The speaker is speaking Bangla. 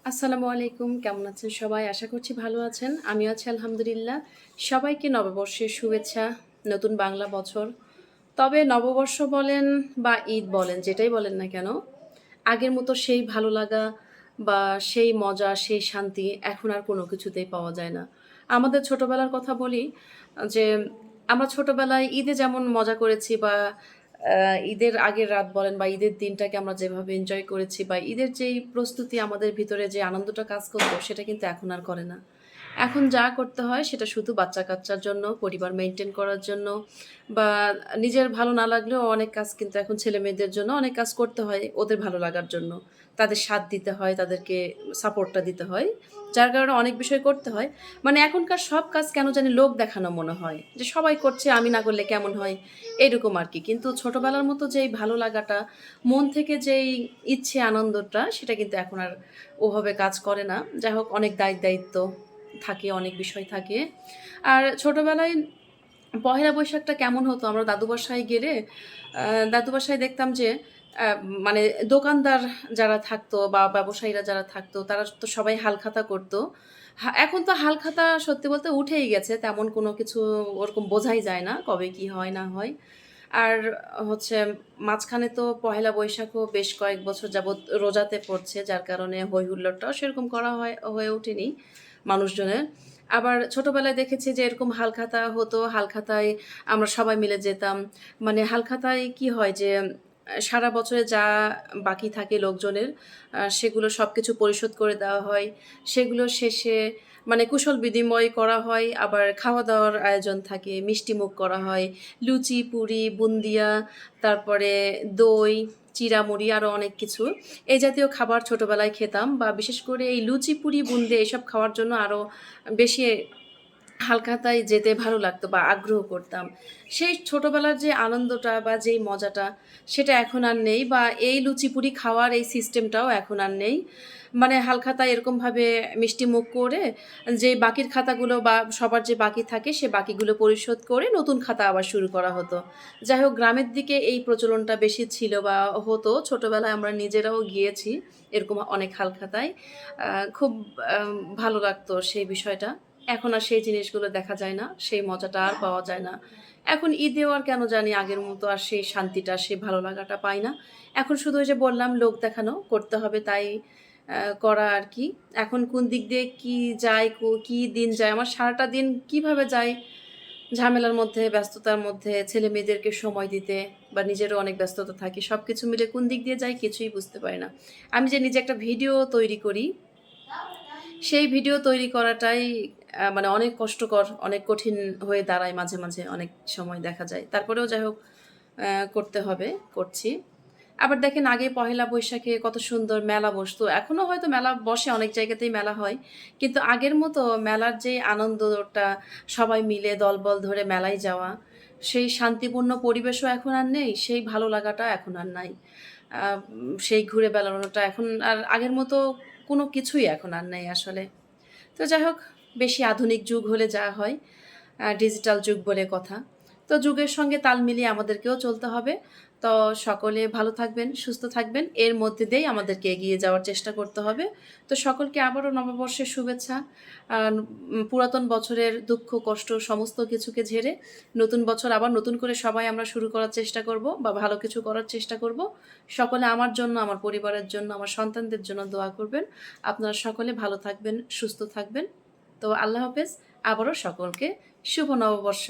আসসালামু আলাইকুম, কেমন আছেন সবাই? আশা করছি ভালো আছেন। আমিও আছি আলহামদুলিল্লাহ। সবাইকে নববর্ষের শুভেচ্ছা, নতুন বাংলা বছর। তবে নববর্ষ বলেন বা ঈদ বলেন, যেটাই বলেন না কেন, আগের মতো সেই ভালো লাগা বা সেই মজা, সেই শান্তি এখন আর কোনো কিছুতেই পাওয়া যায় না। আমাদের ছোটবেলার কথা বলি যে, আমরা ছোটবেলায় ঈদে যেমন মজা করেছি বা ঈদের আগের রাত বলেন বা ঈদের দিনটাকে আমরা যেভাবে এনজয় করেছি বা ঈদের যেই প্রস্তুতি আমাদের ভিতরে যে আনন্দটা কাজ করতো, সেটা কিন্তু এখন আর করে না। এখন যা করতে হয় সেটা শুধু বাচ্চা-কাচ্চার জন্য, পরিবার মেইনটেইন করার জন্য বা নিজের ভালো না লাগলেও অনেক কাজ কিন্তু এখন ছেলেমেয়েদের জন্য অনেক কাজ করতে হয় ওদের ভালো লাগার জন্য। তাদের সাথ দিতে হয়, তাদেরকে সাপোর্টটা দিতে হয়। যার কারণে অনেক বিষয় করতে হয়। মানে এখনকার সব কাজ কেন জানি লোক দেখানো মনে হয়। যে সবাই করছে আমি না করলে কেমন হয়? এরকম আরকি। কিন্তু ছোটবেলার মতো যেই ভালো লাগাটা, মন থেকে যেই ইচ্ছে আনন্দটা সেটা কিন্তু এখন আর ওভাবে কাজ করে না। যাই হোক অনেক দায়িত্ব থাকে, অনেক বিষয় থাকে। আর ছোটবেলায় পহেলা বৈশাখটা কেমন হতো? আমরা দাদু বাসায় গেলে আ দাদু বাসায় দেখতাম যে আ মানে দোকানদার যারা থাকতো বা ব্যবসায়ীরা যারা থাকতো তারা তো সবাই হালখাতা করতো। এখন তো হালখাতা সত্যি বলতে উঠেই গেছে। তেমন কোনো কিছু ওরকম বোঝাই যায় না কবে কি হয় না হয়। আর হচ্ছে মাঝখানে তো পহেলা বৈশাখও বেশ কয়েক বছর যাবৎ রোজাতে পড়ছে। যার কারণে হৈ হুল্লোড়টাও সেরকম করা হয়ে ওঠেনি মানুষজনের। আবার ছোটবেলায় দেখেছি যে এরকম হালখাতা হতো। হালখাতায় আমরা সবাই মিলে যেতাম। মানে হালখাতায় কি হয় যে সারা বছরে যা বাকি থাকে লোকজনের সেগুলো সবকিছু পরিশোধ করে দেওয়া হয়। সেগুলো শেষে মানে কুশল বিনিময় করা হয়। আবার খাওয়া-দাওয়ার আয়োজন থাকে। মিষ্টিমুখ করা হয়। লুচি, পুরি, বুন্দিয়া, তারপরে দই, চিঁড়া-মুড়ি আরো অনেক কিছু। এই জাতীয় খাবার ছোটবেলায় খেতাম বা বিশেষ করে এই লুচি, পুরি, বুন্দে এসব খাওয়ার জন্য আরো বেশি হালখাতায় যেতে ভালো লাগতো বা আগ্রহ করতাম। সেই ছোটবেলার যে আনন্দটা বা যেই মজাটা সেটা এখন আর নেই বা এই লুচিপুরি খাওয়ার এই সিস্টেমটাও এখন আর নেই। মানে হালখাতায় এরকমভাবে মিষ্টিমুখ করে যে বাকির খাতাগুলো বা সবার যে বাকি থাকে সে বাকিগুলো পরিশোধ করে নতুন খাতা আবার শুরু করা হতো। যাই হোক গ্রামের দিকে এই প্রচলনটা বেশি ছিল বা হতো। ছোটবেলায় আমরা নিজেরাও গিয়েছি এরকম অনেক হালখাতায়। আ খুব আ ভালো লাগতো সেই বিষয়টা। এখন আর সেই জিনিসগুলো দেখা যায় না। সেই মজাটা আর পাওয়া যায় না। এখন ঈদেও আর কেন জানি আগের মতো আর সেই শান্তিটা, সেই ভালো লাগাটা পাই না। এখন শুধু ওই যে বললাম লোক দেখানো, করতে হবে তাই করা আরকি। এখন কোন দিক দিয়ে কি যায়, কি দিন যায়, আমার সারাটা দিন কিভাবে যায় ঝামেলার মধ্যে, ব্যস্ততার মধ্যে, ছেলেমেয়েদেরকে সময় দিতে বা নিজেরও অনেক ব্যস্ততা থাকে। সবকিছু মিলে কোন দিক দিয়ে যায় কিছুই বুঝতে পারি না। আমি যে নিজে একটা ভিডিও তৈরি করি সেই ভিডিও তৈরি করাটাই মানে অনেক কষ্টকর, অনেক কঠিন হয়ে দাঁড়ায় মাঝে অনেক সময় দেখা যায়। তারপরেও যাই হোক করতে হবে, করছি। আবার দেখেন আগে পহেলা বৈশাখে কত সুন্দর মেলা বসতো। এখনো হয়তো মেলা বসে, অনেক জায়গাতেই মেলা হয়। কিন্তু আগের মতো মেলার যে আনন্দটা সবাই মিলে দলবল ধরে মেলায় যাওয়া, সেই শান্তিপূর্ণ পরিবেশও এখন আর নেই, সেই ভালো লাগাটা এখন আর নাই। সেই ঘুরে বেড়ানোটা এখন আর আগের মতো কোনো কিছুই এখন আর নেই আসলে। তো যাই হোক বেশি আধুনিক যুগ হলে যা হয়, ডিজিটাল যুগ বলে কথা। তো যুগের সঙ্গে তাল মিলিয়ে আমাদেরকেও চলতে হবে। তো সকলে ভালো থাকবেন, সুস্থ থাকবেন। এর মধ্যে দিয়েই আমাদেরকে এগিয়ে যাওয়ার চেষ্টা করতে হবে। তো সকলকে আবারও নববর্ষের শুভেচ্ছা। আ পুরাতন বছরের দুঃখ, কষ্ট সমস্ত কিছুকে ঝেড়ে নতুন বছর আবার নতুন করে সবাই আমরা শুরু করার চেষ্টা করব বা ভালো কিছু করার চেষ্টা করব। সকলে আমার জন্য, আমার পরিবারের জন্য, আমার সন্তানদের জন্য দোয়া করবেন। আপনারা সকলে ভালো থাকবেন, সুস্থ থাকবেন। তো আল্লাহ হাফেজ। আবারও সকলকে শুভ নববর্ষ।